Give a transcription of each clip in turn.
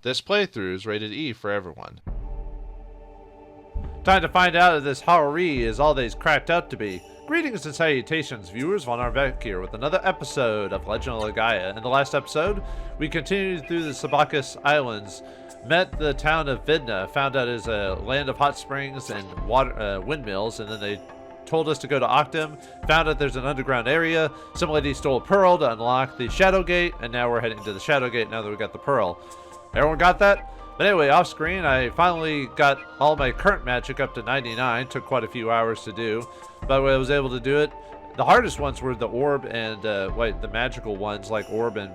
This playthrough is rated E for everyone. Time to find out if this Haori is all that he's cracked out to be. Greetings and salutations, viewers. Vaughn back here with another episode of Legend of Legaia. In the last episode, we continued through the Sabacus Islands, met the town of Vidna, found out it's a land of hot springs and water, windmills, and then they told us to go to Octam, found out there's an underground area. Some lady stole a pearl to unlock the Shaodw Gate, and now we're heading to the Shaodw Gate now that we got the pearl. Everyone got that? But anyway, off screen, I finally got all my current magic up to 99. Took quite a few hours to do, but I was able to do it. The hardest ones were the orb and the magical ones like orb and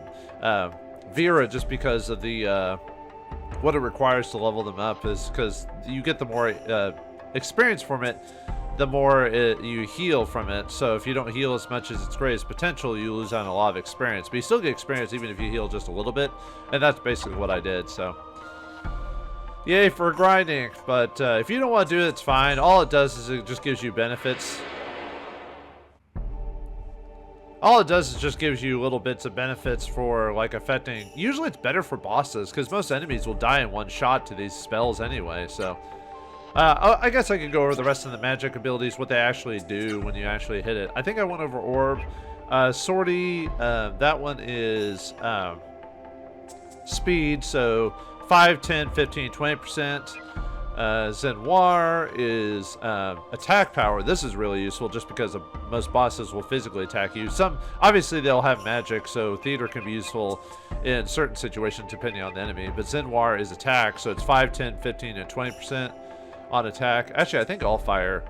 Vera, just because of the what it requires to level them up. Is because you get the more experience from it, the more you heal from it. So if you don't heal as much as its greatest potential, you lose out on a lot of experience. But you still get experience even if you heal just a little bit, and that's basically what I did. So yay for grinding. But if you don't want to do it, it's fine. All it does is it just gives you benefits. All it does is just gives you little bits of benefits for like affecting. Usually it's better for bosses because most enemies will die in one shot to these spells anyway. So I guess I could go over the rest of the magic abilities, what they actually do when you actually hit it. I think I went over orb. Sortie, that one is speed, so 5, 10, 15, 20%. Zenoir is attack power. This is really useful just because most bosses will physically attack you. Some, obviously they'll have magic, so theater can be useful in certain situations depending on the enemy. But Zenoir is attack, so it's 5, 10, 15, and 20% on attack. Actually, I think all fire.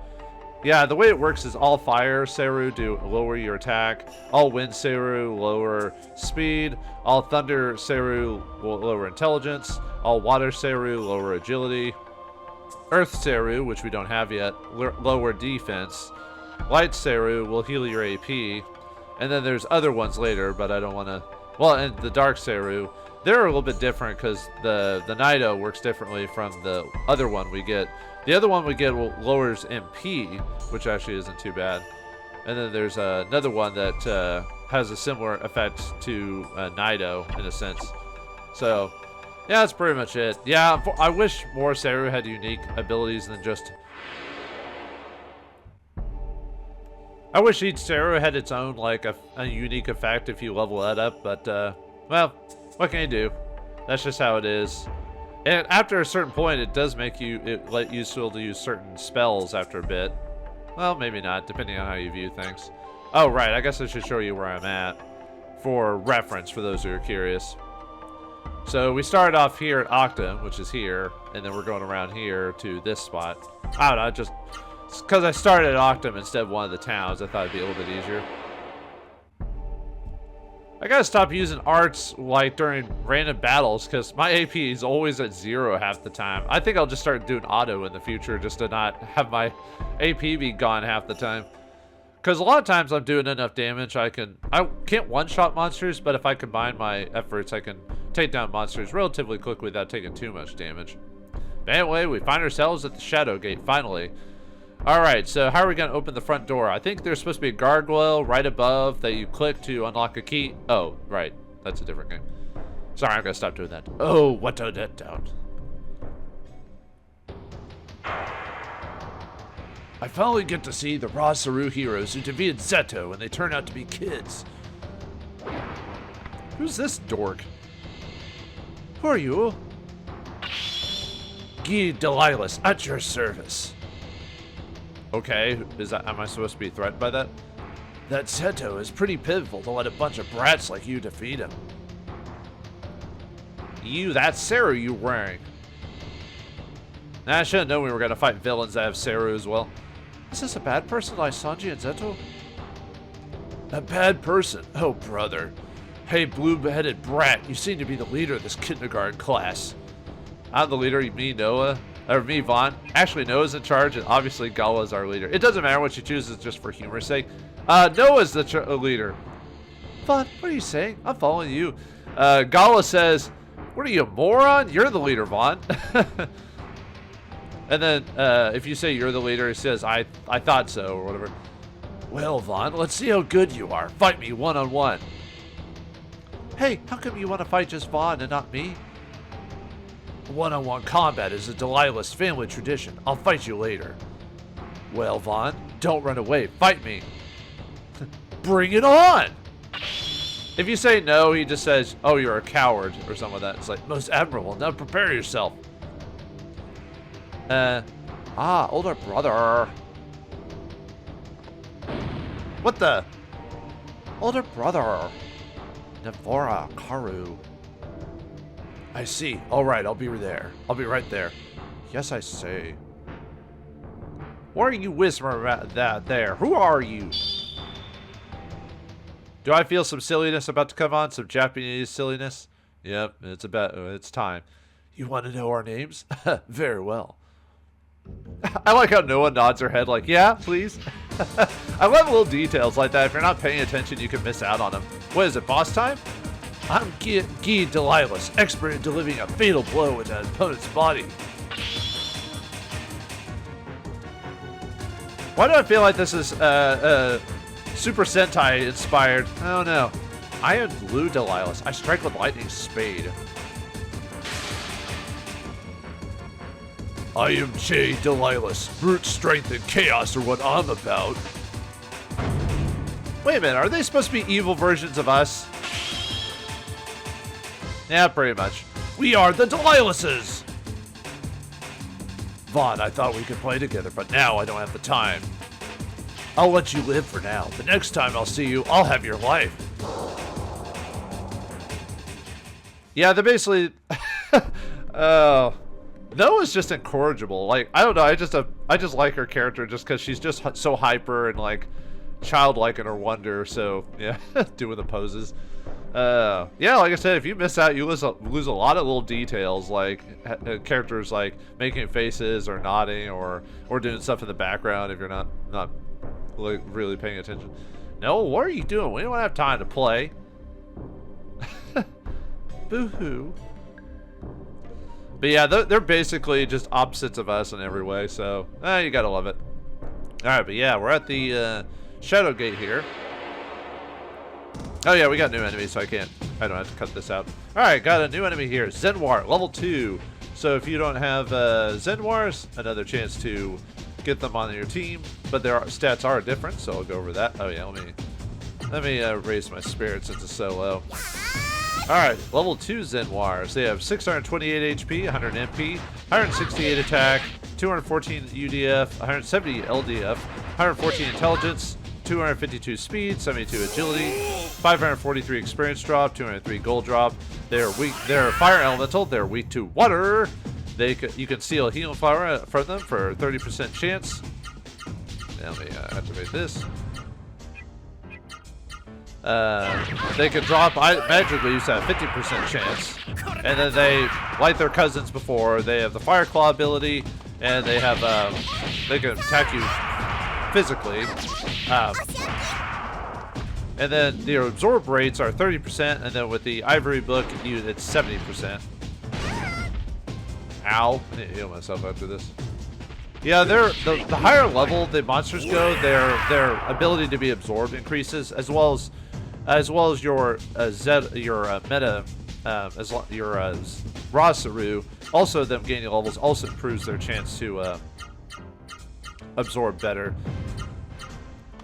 Yeah, the way it works is all fire Seru do lower your attack. All wind Seru lower speed. All thunder Seru will lower intelligence. All water Seru lower agility. Earth Seru, which we don't have yet, lower defense. Light Seru will heal your AP. And then there's other ones later, but I don't want to... Well, and the Dark Seru, they're a little bit different because the Nido works differently from the other one we get. The other one we get lowers MP, which actually isn't too bad. And then there's another one that has a similar effect to Nido in a sense. So yeah, that's pretty much it. Yeah, I wish more Seru had unique abilities than just... I wish each Seru had its own, like, a unique effect if you level that up, but, well, what can you do? That's just how it is. And after a certain point, it does make it let you still use certain spells after a bit. Well, maybe not, depending on how you view things. Oh, right, I guess I should show you where I'm at for reference, for those who are curious. So we started off here at Octam, which is here, and then we're going around here to this spot. I don't know, just because I started at Octam instead of one of the towns, I thought it'd be a little bit easier. I gotta stop using arts like during random battles because my AP is always at 0 half the time. I think I'll just start doing auto in the future just to not have my AP be gone half the time. Because a lot of times I'm doing enough damage, I can't one-shot monsters, but if I combine my efforts, I can take down monsters relatively quickly without taking too much damage. But anyway, we find ourselves at the Shaodw Gate, finally. Alright, so how are we going to open the front door? I think there's supposed to be a gargoyle right above that you click to unlock a key. Oh, right. That's a different game. Sorry, I'm going to stop doing that. Oh, what a letdown. I finally get to see the raw Seru heroes who defeated Zeto, and they turn out to be kids. Who's this dork? Who are you? Guy Delilus, at your service. Okay, am I supposed to be threatened by that? That Zeto is pretty pitiful to let a bunch of brats like you defeat him. That's Seru you're wearing. Nah, I should have known we were going to fight villains that have Seru as well. Is this a bad person like Sanji and Zeto? A bad person? Oh, brother. Hey, blue-headed brat, you seem to be the leader of this kindergarten class. I'm the leader, you mean Noah? Or me, Vaughn. Actually, Noah's in charge, and obviously Gala's our leader. It doesn't matter what you choose, it's just for humor's sake. Noah's the leader. Vaughn, what are you saying? I'm following you. Gala says, what are you, a moron? You're the leader, Vaughn. And then, if you say you're the leader, he says, I thought so, or whatever. Well, Vaughn, let's see how good you are. Fight me one-on-one. Hey, how come you want to fight just Vaughn and not me? One-on-one combat is a Delilah's family tradition. I'll fight you later. Well, Vaughn, don't run away. Fight me. Bring it on! If you say no, he just says, oh, you're a coward, or something like that. It's like, most admirable. Now prepare yourself. Older brother. What the? Older brother. Navora Karu. I see. All right, I'll be there. I'll be right there. Yes, I say. Why are you whispering about that there? Who are you? Do I feel some silliness about to come on? Some Japanese silliness? Yep, it's time. You want to know our names? Very well. I like how Noah nods her head like, yeah, please. I love little details like that. If you're not paying attention, you can miss out on them. What is it, boss time? I'm Guy Delilah's, expert in delivering a fatal blow into an opponent's body. Why do I feel like this is Super Sentai inspired? Oh no. I am Blue Delilah's. I strike with lightning spade. I am J. Delilah's. Brute strength and chaos are what I'm about. Wait a minute, are they supposed to be evil versions of us? Yeah, pretty much. We are the Delilah's! Vaughn, I thought we could play together, but now I don't have the time. I'll let you live for now. The next time I'll see you, I'll have your life. Yeah, they're basically... Noah's just incorrigible. Like, I don't know, I just like her character just because she's just so hyper and, like, childlike in her wonder, so, yeah, doing the poses. Yeah, like I said, if you miss out, you lose a lot of little details, like characters like making faces or nodding or doing stuff in the background if you're not like, really paying attention. No, what are you doing? We don't have time to play. Boo-hoo. But yeah, they're basically just opposites of us in every way, so you gotta love it. Alright, but yeah, we're at the Shaodw Gate here. Oh yeah, we got new enemies, so I don't have to cut this out. Alright, got a new enemy here, Zenwar, level 2. So if you don't have Zenwars, another chance to get them on your team, but their stats are different, so I'll go over that. Oh yeah, let me raise my spirit since it's so low. Alright, level 2 Zenwars. They have 628 HP, 100 MP, 168 attack, 214 UDF, 170 LDF, 114 intelligence, 252 speed, 72 agility, 543 experience drop, 203 gold drop. They're weak. They're fire elemental. They're weak to water. You can steal a healing flower from them for 30% chance. Now let me activate this. They can drop magic leaves at a 50% chance, and then they, like their cousins before, they have the Fire Claw ability, and they have they can attack you physically, and then their absorb rates are 30%, and then with the Ivory Book, it's 70%. Ow! I need to heal myself after this. Yeah, the higher level the monsters go, their ability to be absorbed increases, as well as your meta, your raw Seru. Also, them gaining levels also improves their chance to absorb better.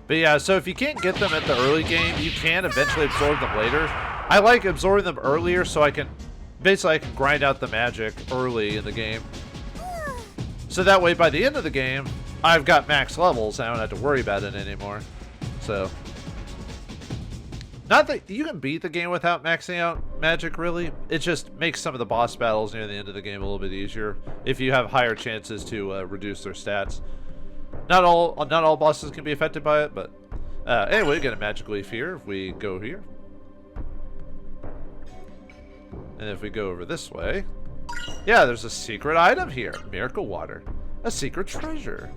But yeah, so if you can't get them at the early game, you can eventually absorb them later. I like absorbing them earlier so I can grind out the magic early in the game. So that way, by the end of the game, I've got max levels. I don't have to worry about it anymore. So, not that you can beat the game without maxing out magic, really. It just makes some of the boss battles near the end of the game a little bit easier if you have higher chances to reduce their stats. Not all bosses can be affected by it, but anyway, we get a magic leaf here if we go here. And if we go over this way, yeah, there's a secret item here. Miracle Water. A secret treasure.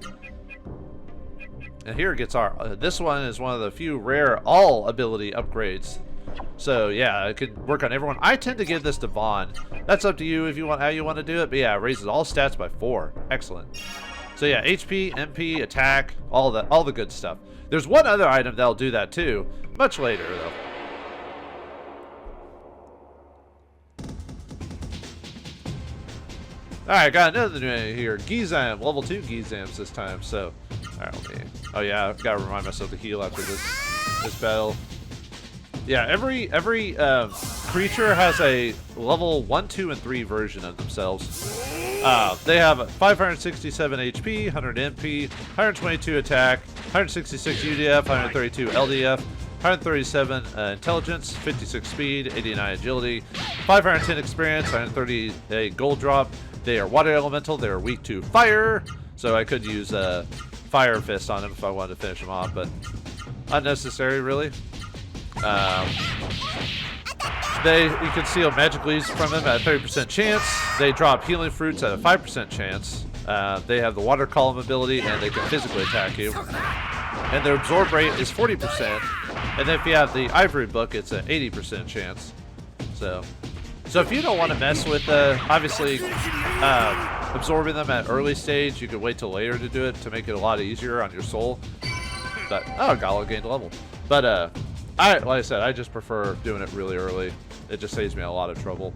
And here gets our... this one is one of the few rare all ability upgrades. So, yeah, it could work on everyone. I tend to give this to Vaughn. That's up to you if you want how you want to do it. But yeah, it raises all stats by 4. Excellent. So yeah, HP, MP, attack, all the good stuff. There's one other item that'll do that too. Much later, though. Alright, got another new enemy here. Gizam, level 2 Gizams this time, so. Alright, let me. Oh yeah, gotta remind myself to heal after this battle. Yeah, every creature has a level 1, 2, and 3 version of themselves. They have 567 HP, 100 MP, 122 attack, 166 UDF, 132 LDF, 137 intelligence, 56 speed, 89 agility, 510 experience, 130 a gold drop. They are water elemental. They are weak to fire, so I could use Fire Fist on him if I wanted to finish him off, but unnecessary, really. You can steal magic leaves from them at a 30% chance. They drop healing fruits at a 5% chance. They have the water column ability, and they can physically attack you. And their absorb rate is 40%. And then if you have the ivory book, it's an 80% chance. So if you don't want to mess with, obviously, absorbing them at early stage, you could wait till later to do it to make it a lot easier on your soul. But, oh, Gala gained level. But, like I said, I just prefer doing it really early. It just saves me a lot of trouble.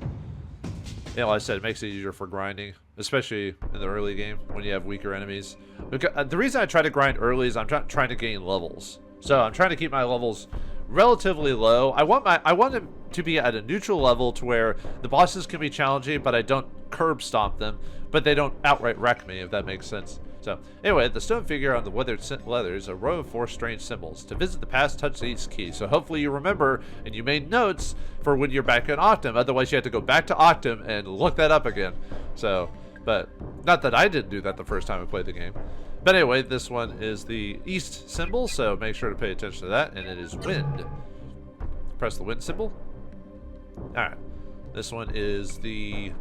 You know, like I said, it makes it easier for grinding, especially in the early game when you have weaker enemies. Because, the reason I try to grind early is I'm trying to gain levels. So I'm trying to keep my levels relatively low. I want them to be at a neutral level to where the bosses can be challenging, but I don't curb stomp them, but they don't outright wreck me, if that makes sense. So, anyway, the stone figure on the weathered leather is a row of 4 strange symbols. To visit the past, touch the east key. So hopefully you remember, and you made notes for when you're back in Octam. Otherwise, you have to go back to Octam and look that up again. So, but not that I didn't do that the first time I played the game. But anyway, this one is the east symbol, so make sure to pay attention to that, and it is wind. Press the wind symbol. Alright, this one is the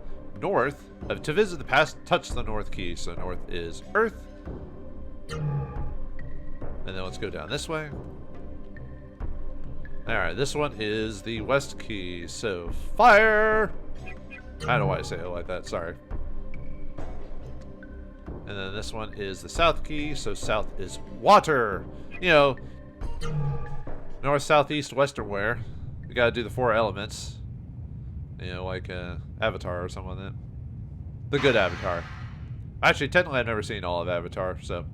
north. To visit the past, touch the north key. So north is earth. And then let's go down this way. Alright, this one is the west key. So fire! I don't know why I say it like that, sorry. And then this one is the south key. So south is water. You know, north, south, east, western where. We gotta do the 4 elements. You know, like Avatar or something like that. The good Avatar. Actually, technically, I've never seen all of Avatar, so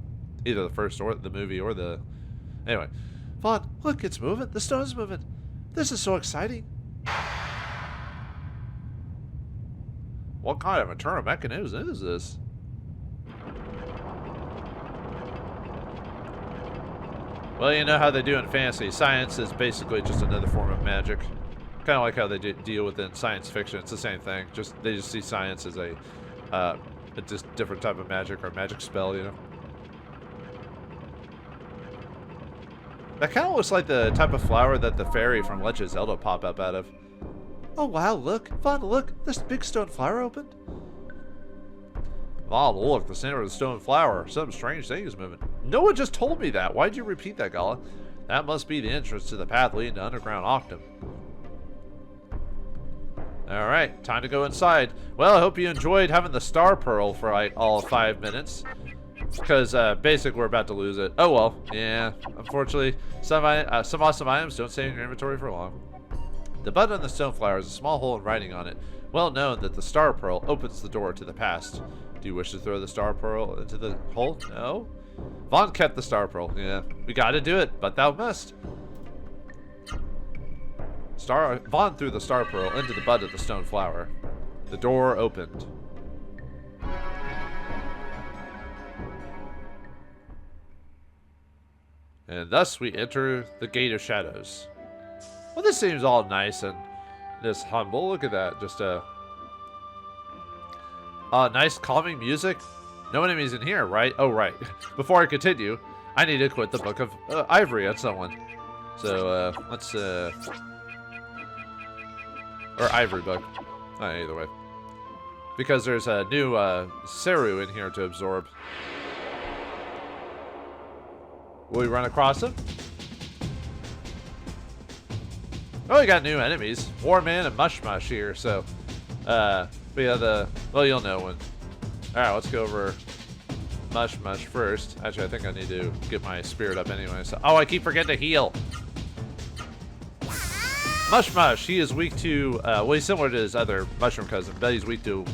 either the first or the movie or the. Anyway, Vaughn, look, it's moving. The stone's moving. This is so exciting. What kind of internal mechanism is this? Well, you know how they do in fantasy. Science is basically just another form of magic. Kind of like how they deal with in science fiction. It's the same thing. They just see science as a just different type of magic or magic spell, you know. That kind of looks like the type of flower that the fairy from Legend of Zelda pop up out of. Oh wow! Look, Vaughn, look! This big stone flower opened. Oh look! The center of the stone flower. Some strange thing is moving. No one just told me that. Why'd you repeat that, Gala? That must be the entrance to the path leading to underground Octam. Alright, time to go inside. Well, I hope you enjoyed having the Star Pearl for like all 5 minutes. Because basically we're about to lose it. Oh well, yeah. Unfortunately, some awesome items don't stay in your inventory for long. The button on the stoneflower is a small hole in writing on it. Well known that the Star Pearl opens the door to the past. Do you wish to throw the Star Pearl into the hole? No? Vaughn kept the Star Pearl. Yeah, we gotta do it, but thou must. Vaughn threw the Star Pearl into the bud of the stone flower. The door opened. And thus we enter the Gate of Shadows. Well, this seems all nice and just humble. Look at that. Just nice calming music. No enemies in here, right? Oh, right. Before I continue, I need to quit the Book of Ivory on someone. So, let's, or Ivory Book. Either way. Because there's a new Seru in here to absorb. Will we run across him? Oh, we got new enemies. Warman and Mush Mush here, so. But yeah, well, you'll know when. Alright, let's go over Mush Mush first. Actually, I think I need to get my spirit up anyway. So, oh, I keep forgetting to heal. Mush Mush, he is weak to, well, he's similar to his other mushroom cousin, but he's weak to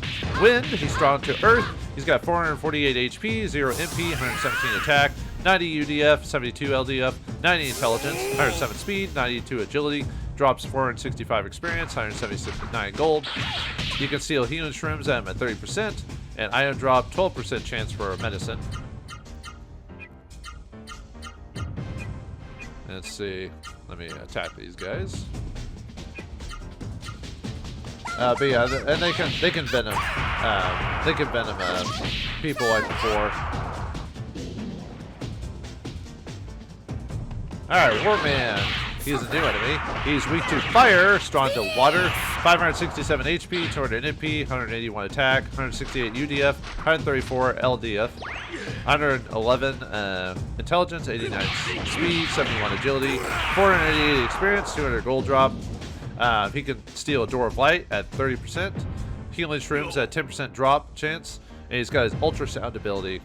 Wind, he's strong to Earth. He's got 448 HP, 0 MP, 117 attack, 90 UDF, 72 LDF, 90 intelligence, 107 speed, 92 agility, drops 465 experience, 179 gold. You can steal healing shrooms at 30%, and ion drop 12% chance for medicine. Let's see. Let me attack these guys. But yeah, and they can venom. They can venom people like before. All right, Warman. He's a new enemy. He's weak to fire, strong to water. 567 HP, 200 MP, 181 attack, 168 UDF, 134 LDF, 111 intelligence, 89 speed, 71 agility, 488 experience, 200 gold drop. He can steal a Door of Light at 30%, healing shrooms at 10% drop chance, and he's got his ultrasound ability,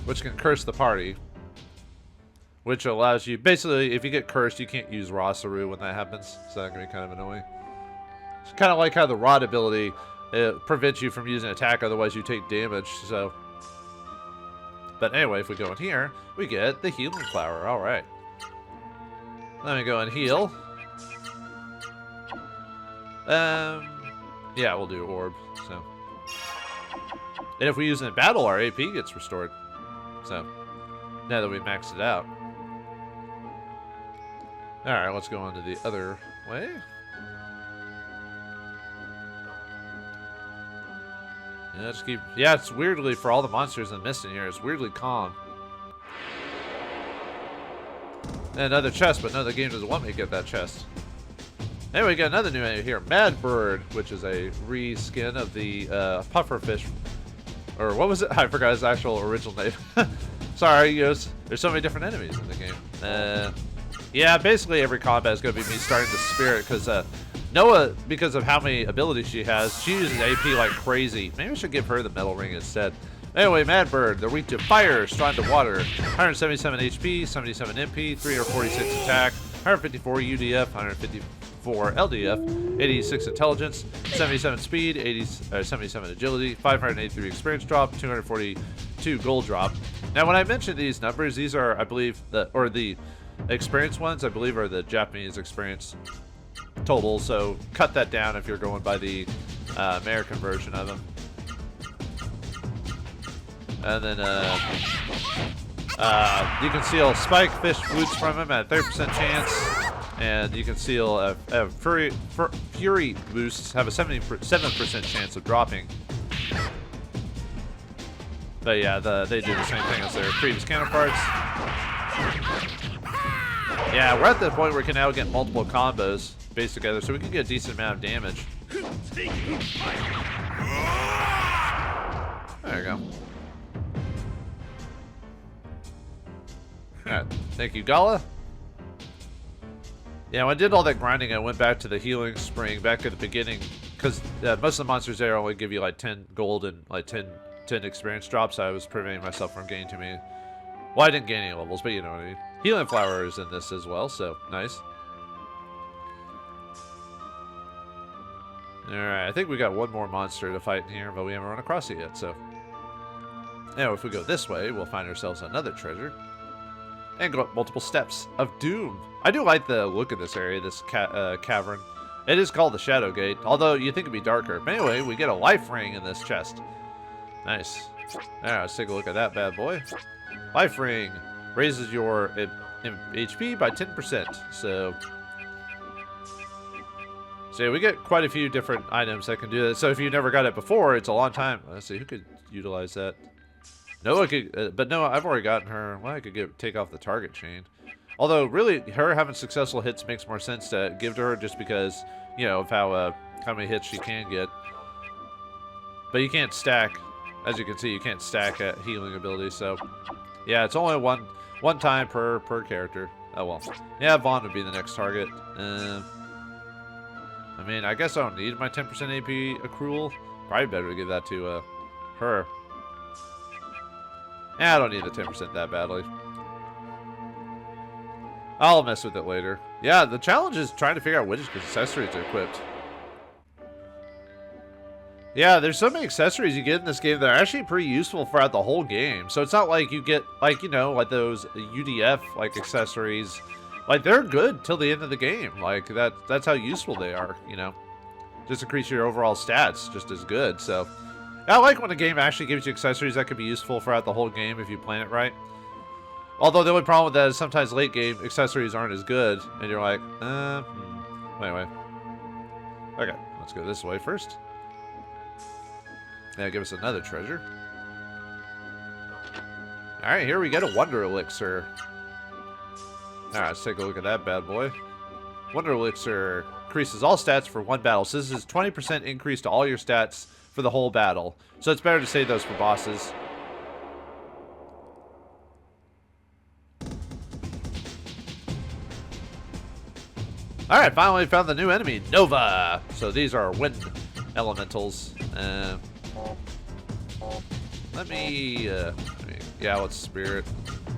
which can curse the party, which allows you, basically, if you get cursed, you can't use Raw Seru when that happens, so that can be kind of annoying. It's kind of like how the Rod ability prevents you from using attack, otherwise you take damage, so. But anyway, if we go in here, we get the Healing Flower, alright. Let me go and heal. Yeah, we'll do Orb, so. And if we use it in battle, our AP gets restored. So, now that we maxed it out. Alright, let's go on to the other way. Yeah, just keep. Yeah, it's weirdly, for all the monsters in Mist in here, it's weirdly calm. And another chest, but no, the game doesn't want me to get that chest. Anyway, we got another new enemy here, Mad Bird, which is a reskin of the pufferfish. Or what was it? I forgot his actual original name. Sorry, there's so many different enemies in the game. Yeah, basically every combat is going to be me starting to spirit, because Noah, because of how many abilities she has, she uses AP like crazy. Maybe I should give her the metal ring instead. Anyway, Mad Bird, they're weak to fire, strong to water, 177 HP, 77 MP, 346 attack, 154 UDF, 154 LDF, 86 intelligence, 77 speed, 77 agility, 583 experience drop, 242 gold drop. Now, when I mention these numbers, these are, I believe, the experience ones, I believe, are the Japanese experience total. So cut that down if you're going by the American version of them. And then you can steal Spike Fish Flutes from him at 30% chance. And you can steal a Fury Boosts, have a 77% chance of dropping. But yeah, they do the same thing as their previous counterparts. Yeah, we're at the point where we can now get multiple combos based together, so we can get a decent amount of damage. There you go. Alright, thank you, Gala. Yeah, when I did all that grinding, I went back to the healing spring back at the beginning, because most of the monsters there only give you like 10 gold and like 10 experience drops, so I was preventing myself from gaining too many. Well, I didn't gain any levels, but you know what I mean. Healing Flower is in this as well, so nice. Alright, I think we got one more monster to fight in here, but we haven't run across it yet, so. Now, if we go this way, we'll find ourselves another treasure. And go up multiple steps of doom. I do like the look of this area, this cavern. It is called the Shaodw Gate, although you think it'd be darker. But anyway, we get a life ring in this chest. Nice. Alright, let's take a look at that bad boy. Life ring raises your HP by 10%. So yeah, we get quite a few different items that can do that. So if you never got it before, it's a long time. Let's see, who could utilize that? Noah could, but no, I've already gotten her. Well, I could take off the target chain. Although, really, her having successful hits makes more sense to give to her just because, you know, of how many hits she can get. But you can't stack. As you can see, you can't stack at healing abilities. So, yeah, it's only one time per character. Oh, well. Yeah, Vaughn would be the next target. I mean, I guess I don't need my 10% AP accrual. Probably better to give that to her. Yeah, I don't need the 10% that badly. I'll mess with it later. Yeah, the challenge is trying to figure out which accessories are equipped. Yeah, there's so many accessories you get in this game that are actually pretty useful throughout the whole game. So it's not like you get, like, you know, like those UDF, like, accessories. Like, they're good till the end of the game. Like, that's how useful they are, you know. Just increase your overall stats just as good, so. I like when a game actually gives you accessories that could be useful throughout the whole game if you plan it right. Although the only problem with that is sometimes late game accessories aren't as good, and you're like, Anyway. Okay, let's go this way first. Yeah, give us another treasure. Alright, here we get a Wonder Elixir. Alright, let's take a look at that bad boy. Wonder Elixir increases all stats for one battle. So this is 20% increase to all your stats for the whole battle. So it's better to save those for bosses. Alright, finally found the new enemy, Nova. So these are wind elementals. Yeah, let's spirit.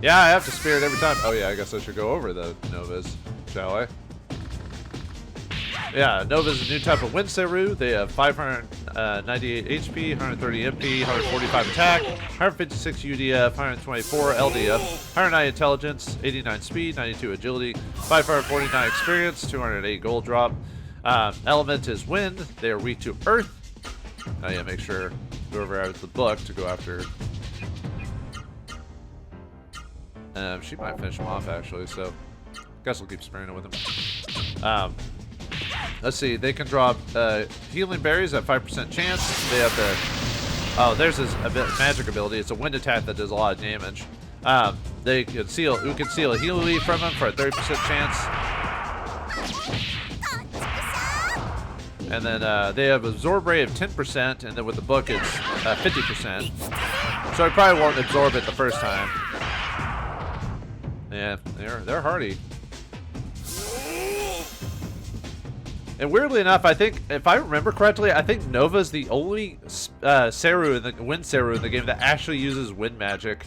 Yeah, I have to spirit every time. Oh yeah, I guess I should go over the Novas, shall I? Yeah, Nova's a new type of wind Seru. They have 598 HP, 130 MP, 145 attack, 156 UDF, 124 LDF, 109 intelligence, 89 speed, 92 agility, 549 experience, 208 gold drop. Element is wind. They are weak to earth. Oh yeah, make sure whoever has the book to go after. She might finish him off actually, so guess we'll keep sparing it with him. Let's see, they can drop healing berries at 5% chance. They have the there's his magic ability. It's a wind attack that does a lot of damage. We can seal a heal leaf from him for a 30% chance. And then they have absorb rate of 10%, and then with the book it's 50%. So I probably won't absorb it the first time. Yeah, they're hardy. And weirdly enough, I think, if I remember correctly, I think Nova's the only Seru in the wind Seru in the game that actually uses wind magic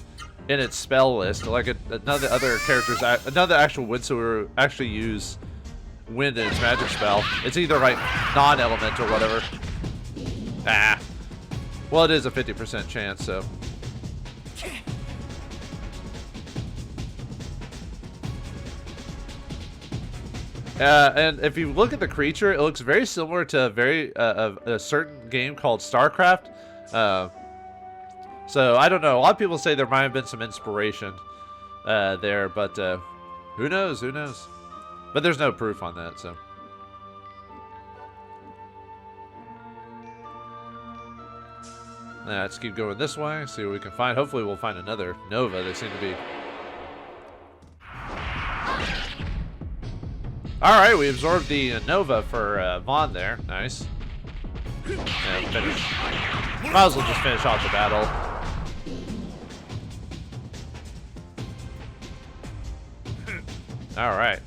in its spell list. Like none of the other characters, none of the actual wind Seru actually use wind in its magic spell. It's either like non-element or whatever. Well, it is a 50% chance, so. And if you look at the creature, it looks very similar to a certain game called StarCraft. So I don't know. A lot of people say there might have been some inspiration there, but who knows? Who knows? But there's no proof on that. So let's keep going this way. See what we can find. Hopefully, we'll find another Nova. They seem to be. Alright, we absorbed the Nova for Vaughn there. Nice. And finish. Might as well just finish off the battle. Alright.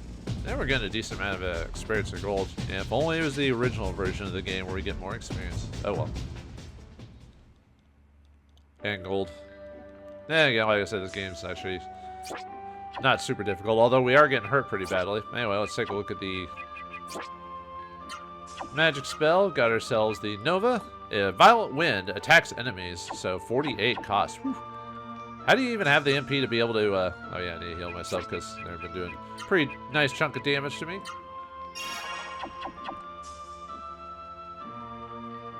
Now we're getting a decent amount of experience and gold. Yeah, if only it was the original version of the game where we get more experience. Oh well. And gold. Yeah, like I said, this game's actually not super difficult, although we are getting hurt pretty badly. Anyway, let's take a look at the magic spell. Got ourselves the Nova. Violent Wind attacks enemies, so 48 cost. Whew. How do you even have the MP to be able to, oh yeah, I need to heal myself because they've been doing a pretty nice chunk of damage to me.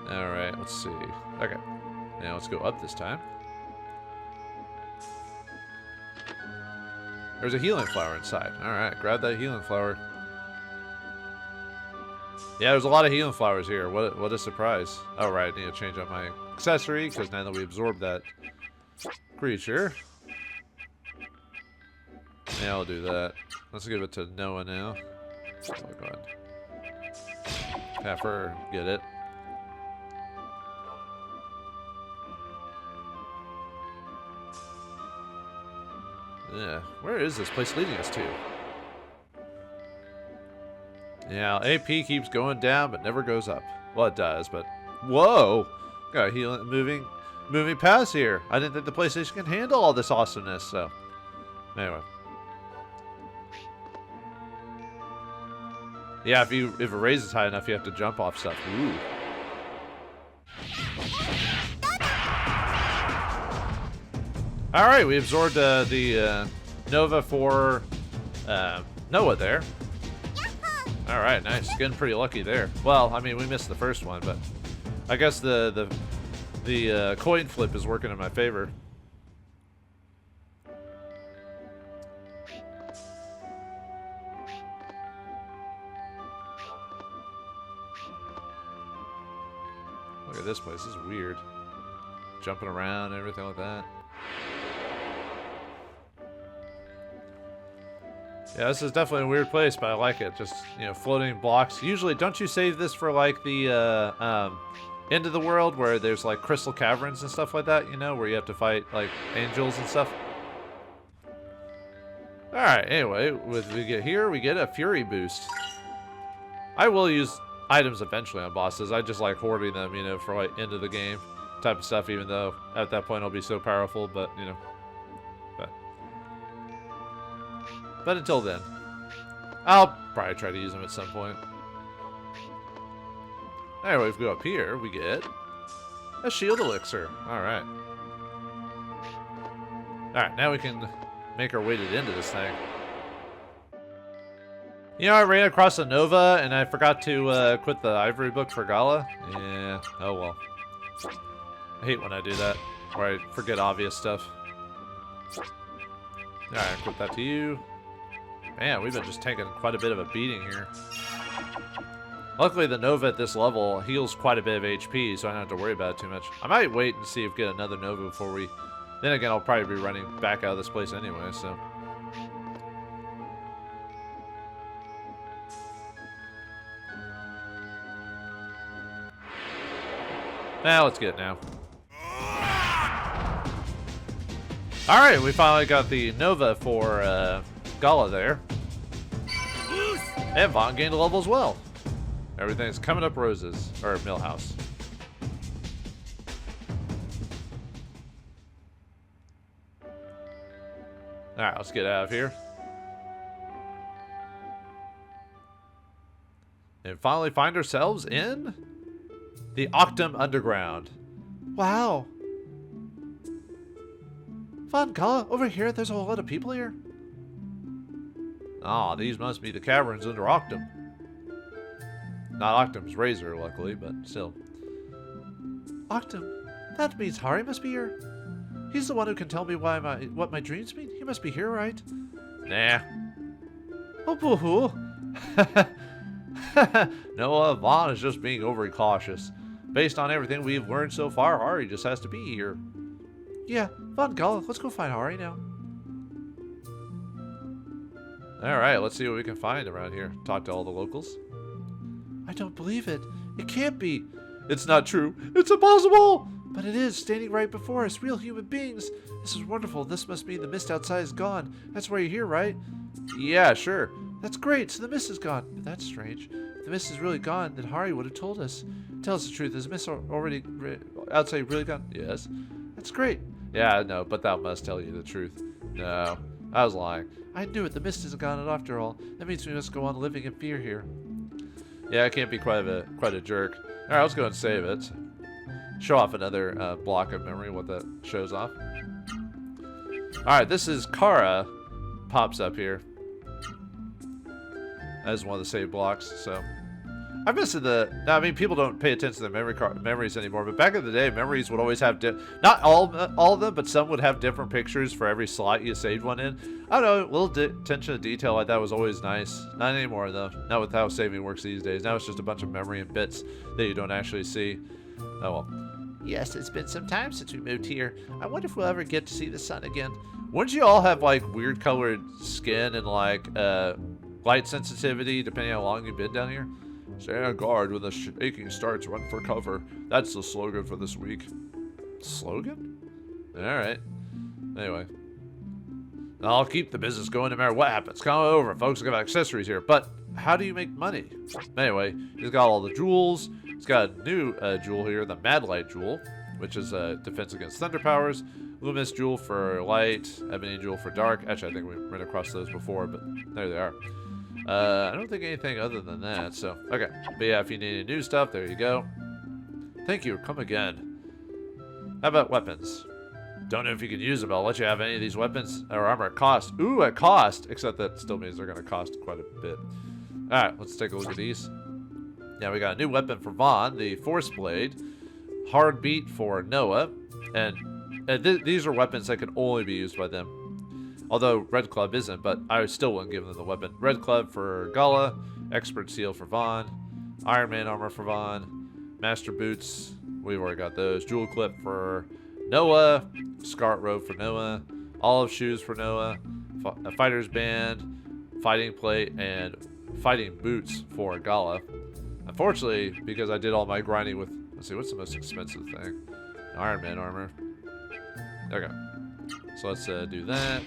Alright, let's see. Okay, now let's go up this time. There's a healing flower inside. Alright, grab that healing flower. Yeah, there's a lot of healing flowers here. What a surprise. Oh, right, I need to change up my accessory, because now that we absorbed that creature. Yeah, I'll do that. Let's give it to Noah now. Oh, go ahead. Have her get it. Yeah, where is this place leading us to? Yeah, AP keeps going down, but never goes up. Well, it does, but whoa! Got a healing, moving past here. I didn't think the PlayStation can handle all this awesomeness. So, anyway, yeah, if it raises high enough, you have to jump off stuff. Ooh. All right, we absorbed the Nova for Noah there. All right, nice. Getting pretty lucky there. Well, I mean, we missed the first one, but I guess the coin flip is working in my favor. Look at this place. This is weird. Jumping around and everything like that. Yeah, this is definitely a weird place, but I like it. Just, you know, floating blocks. Usually, don't you save this for, like, the end of the world where there's, like, crystal caverns and stuff like that, you know, where you have to fight, like, angels and stuff? Alright, anyway, we get here, we get a Fury boost. I will use items eventually on bosses. I just like hoarding them, you know, for, like, end of the game type of stuff, even though at that point I'll be so powerful, but, you know. But until then, I'll probably try to use them at some point. Anyway, if we go up here, we get a shield elixir. Alright. Alright, now we can make our way to the end of this thing. You know, I ran across a Nova, and I forgot to quit the Ivory book for Gala. Yeah, oh well. I hate when I do that, or I forget obvious stuff. Alright, quit that to you. Man, we've been just taking quite a bit of a beating here. Luckily, the Nova at this level heals quite a bit of HP, so I don't have to worry about it too much. I might wait and see if we get another Nova before we... Then again, I'll probably be running back out of this place anyway, so... Now, let's get it now. Alright, we finally got the Nova for, Gala there. And Vaughn gained a level as well. Everything's coming up roses. Or Millhouse. Alright, let's get out of here. And finally find ourselves in the Octam Underground. Wow. Vaughn, Gala, over here, there's a whole lot of people here. Ah, these must be the caverns under Octam. Not Octam's razor, luckily, but still. Octam? That means Hari must be here. He's the one who can tell me what my dreams mean. He must be here, right? Nah. Oh, boo-hoo. Noah, Vaughn is just being overly cautious. Based on everything we've learned so far, Hari just has to be here. Yeah, Vaughn, Gala, let's go find Hari now. Alright, let's see what we can find around here. Talk to all the locals. I don't believe it. It can't be. It's not true. It's impossible! But it is, standing right before us, real human beings. This is wonderful. This must mean the mist outside is gone. That's why you're here, right? Yeah, sure. That's great, so the mist is gone. But that's strange. If the mist is really gone, then Hari would have told us. Tell us the truth. Is the mist already outside really gone? Yes. That's great. Yeah, no, but that must tell you the truth. No, I was lying. I knew it. The mist isn't gone after all. That means we must go on living in fear here. Yeah, I can't be quite a jerk. All right, let's go and save it. Show off another block of memory. What that shows off. All right, this is Kara. Pops up here. That is one of the save blocks. So I miss the. I mean, people don't pay attention to the memories anymore. But back in the day, memories would always have not all of them, but some would have different pictures for every slot you saved one in. I don't know, a little attention to detail like that was always nice. Not anymore though. Not with how saving works these days. Now it's just a bunch of memory and bits that you don't actually see. Oh well. Yes, it's been some time since we moved here. I wonder if we'll ever get to see the sun again. Wouldn't you all have like weird colored skin and like light sensitivity depending on how long you've been down here? Stay on guard when the shaking starts. Run for cover. That's the slogan for this week. Slogan? Alright. Anyway. I'll keep the business going no matter what happens. Come over. Folks got accessories here. But how do you make money? Anyway, he's got all the jewels. He's got a new jewel here, the Mad Light Jewel, which is defense against thunder powers. Luminous Jewel for light. Ebony Jewel for dark. Actually, I think we ran across those before, but there they are. I don't think anything other than that, so, okay. But yeah, if you need any new stuff, there you go. Thank you, come again. How about weapons? Don't know if you can use them. I'll let you have any of these weapons or armor at cost. Ooh, at cost. Except that still means they're going to cost quite a bit. Alright, let's take a look at these. Yeah, we got a new weapon for Vahn, the Force Blade. Hard Beat for Noah. And these are weapons that can only be used by them. Although Red Club isn't, but I still wouldn't give them the weapon. Red Club for Gala. Expert Seal for Vahn. Iron Man Armor for Vahn. Master Boots. We've already got those. Jewel Clip for Noah. Scarlet Robe for Noah. Olive Shoes for Noah. Fighter's Band. Fighting Plate. And Fighting Boots for Gala. Unfortunately, because I did all my grinding with... Let's see, what's the most expensive thing? Iron Man Armor. Okay. So let's do that.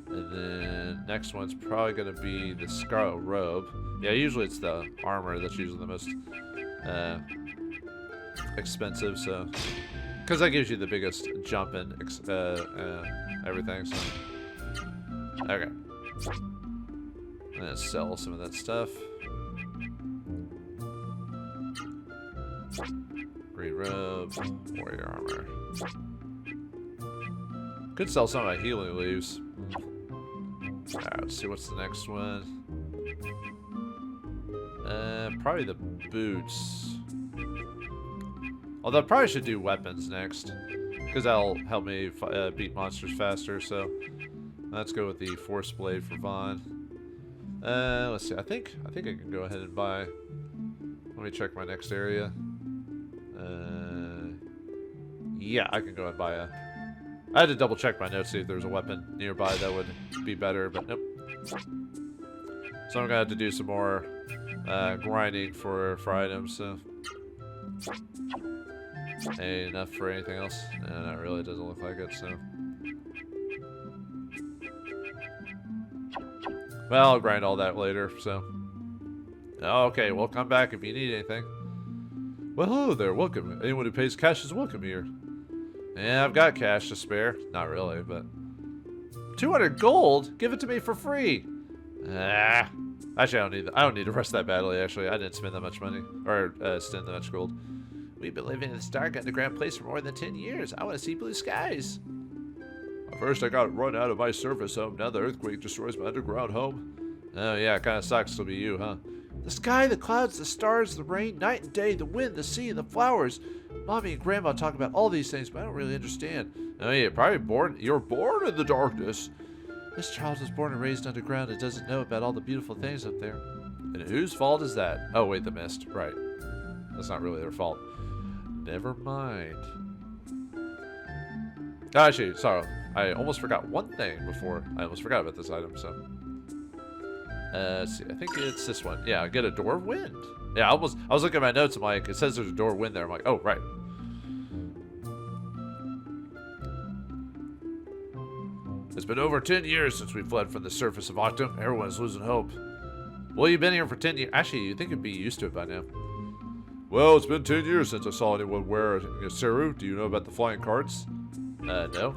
And then next one's probably going to be the Scarlet Robe. Yeah, usually it's the armor that's usually the most expensive, so... Because that gives you the biggest jump in everything, so... Okay. I'm going to sell some of that stuff. Green Robe, Warrior Armor. Could sell some of my healing leaves. Alright, let's see what's the next one. Probably the boots. Although I probably should do weapons next, because that'll help me beat monsters faster. So let's go with the Force Blade for Vahn. Let's see. I think I can go ahead and buy. Let me check my next area. Yeah, I can go and buy a... I had to double check my notes, see if there's a weapon nearby that would be better, but nope. So I'm gonna have to do some more grinding for items, so... Ain't enough for anything else? No, not really, it doesn't look like it, so... Well, I'll grind all that later, so... Okay, well, come back if you need anything. Well, hello there, welcome. Anyone who pays cash is welcome here. Yeah, I've got cash to spare. Not really, but... 200 gold? Give it to me for free! Actually, I don't need the rest of that badly, actually. I didn't spend that much money. Or, spend that much gold. We've been living in this dark underground place for more than 10 years. I want to see blue skies. First, I got run out of my surface home. Now the earthquake destroys my underground home. Oh, yeah, it kind of sucks to be you, huh? The sky, the clouds, the stars, the rain, night and day, the wind, the sea, and the flowers. Mommy and Grandma talk about all these things, but I don't really understand. Oh, yeah, you're born in the darkness. This child was born and raised underground and doesn't know about all the beautiful things up there. And whose fault is that? Oh, wait, the mist. Right. That's not really their fault. Never mind. Actually, sorry. I almost forgot one thing before. I almost forgot about this item, so... let's see. I think it's this one. Yeah, get a door of wind. Yeah, I was looking at my notes. I'm like, it says there's a door of wind there. I'm like, oh, right. It's been over 10 years since we fled from the surface of Octam. Everyone's losing hope. Well, you've been here for 10 years. Actually, you'd think you'd be used to it by now. Well, it's been 10 years since I saw anyone wear a Seru. Do you know about the flying carts? No.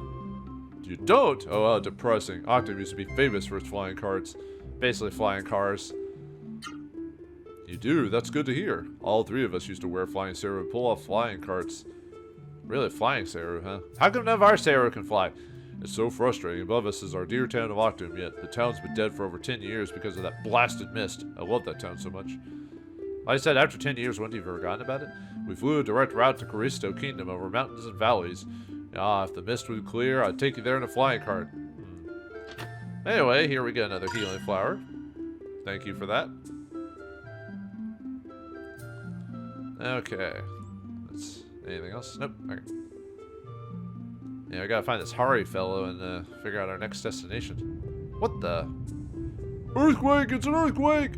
You don't? Oh, how depressing. Octam used to be famous for its flying carts. Basically flying cars. You do? That's good to hear. All three of us used to wear flying Seru and pull off flying carts. Really, flying Seru, huh? How come none of our Seru can fly? It's so frustrating. Above us is our dear town of Octam, yet the town's been dead for over 10 years because of that blasted mist. I love that town so much. Like I said, after 10 years, wouldn't you have forgotten about it? We flew a direct route to Karisto Kingdom over mountains and valleys. Ah, if the mist would clear, I'd take you there in a flying cart. Anyway, here we get another healing flower. Thank you for that. Okay. Anything else? Nope. Okay. Yeah, I gotta find this Hari fellow and figure out our next destination. What the? Earthquake! It's an earthquake!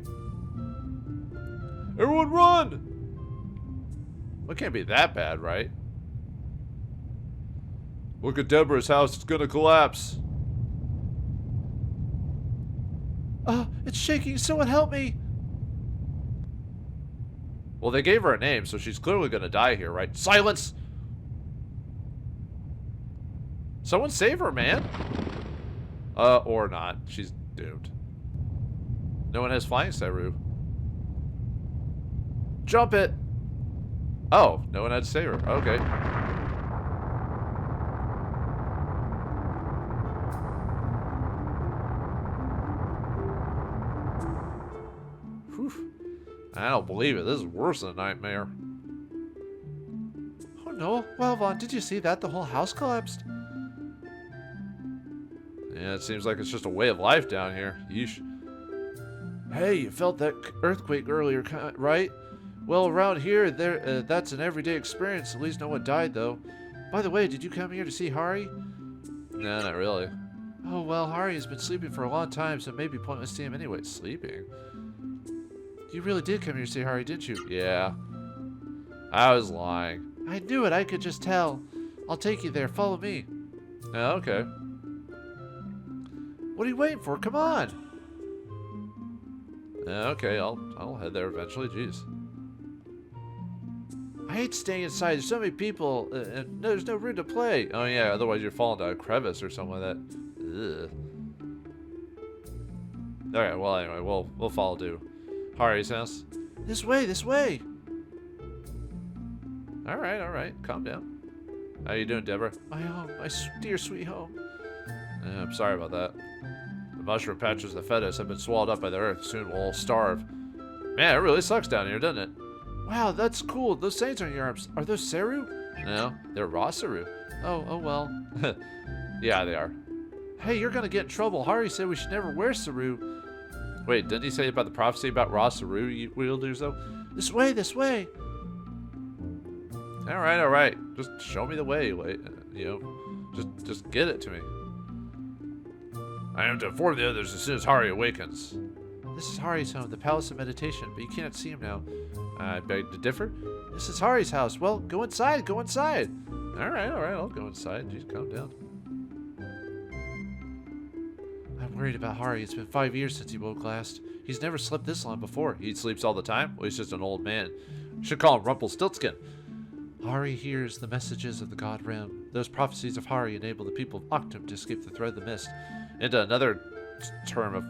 Everyone run! Well, it can't be that bad, right? Look at Deborah's house. It's gonna collapse. It's shaking. Someone help me. Well, they gave her a name, so she's clearly gonna die here, right? Silence! Someone save her, man. Or not. She's doomed. No one has flying Seru. Jump it! Oh, no one had to save her. Okay. I don't believe it. This is worse than a nightmare. Oh no. Well, Vaughn, did you see that? The whole house collapsed. Yeah, it seems like it's just a way of life down here. Yeesh. Hey, you felt that earthquake earlier, right? Well, around here, that's an everyday experience. At least no one died, though. By the way, did you come here to see Hari? No, not really. Oh, well, Hari has been sleeping for a long time, so maybe pointless to see him anyway. Sleeping? You really did come here to see Hari, didn't you? Yeah. I was lying. I knew it. I could just tell. I'll take you there. Follow me. Oh, okay. What are you waiting for? Come on. Okay, I'll head there eventually. Jeez. I hate staying inside. There's so many people, and there's no room to play. Oh yeah, otherwise you're falling down a crevice or something like that. Ugh. Alright, well anyway, we'll follow to Hari's house. This way, this way. Alright, calm down. How you doing, Deborah? My home, my dear sweet home. I'm sorry about that. The mushroom patches that fed us have been swallowed up by the earth. Soon we'll all starve. Man, it really sucks down here, doesn't it? Wow, that's cool. Those things on your arms, are those Seru? No, they're raw Seru. Oh well. Yeah, they are. Hey, you're gonna get in trouble. Hari said we should never wear Seru. Wait, didn't he say about the prophecy about raw Seru wielders, though? This way, this way. Alright. Just show me the way, just get it to me. I am to inform the others as soon as Hari awakens. This is Hari's home, the Palace of Meditation, but you can't see him now. I beg to differ. This is Hari's house. Well, go inside, go inside. Alright, I'll go inside. Jeez, calm down. I'm worried about Hari. It's been 5 years since he woke last. He's never slept this long before. He sleeps all the time? Well, he's just an old man. Should call him Rumpelstiltskin. Hari hears the messages of the God Realm. Those prophecies of Hari enable the people of Octam to escape the thread of the mist. Into another term of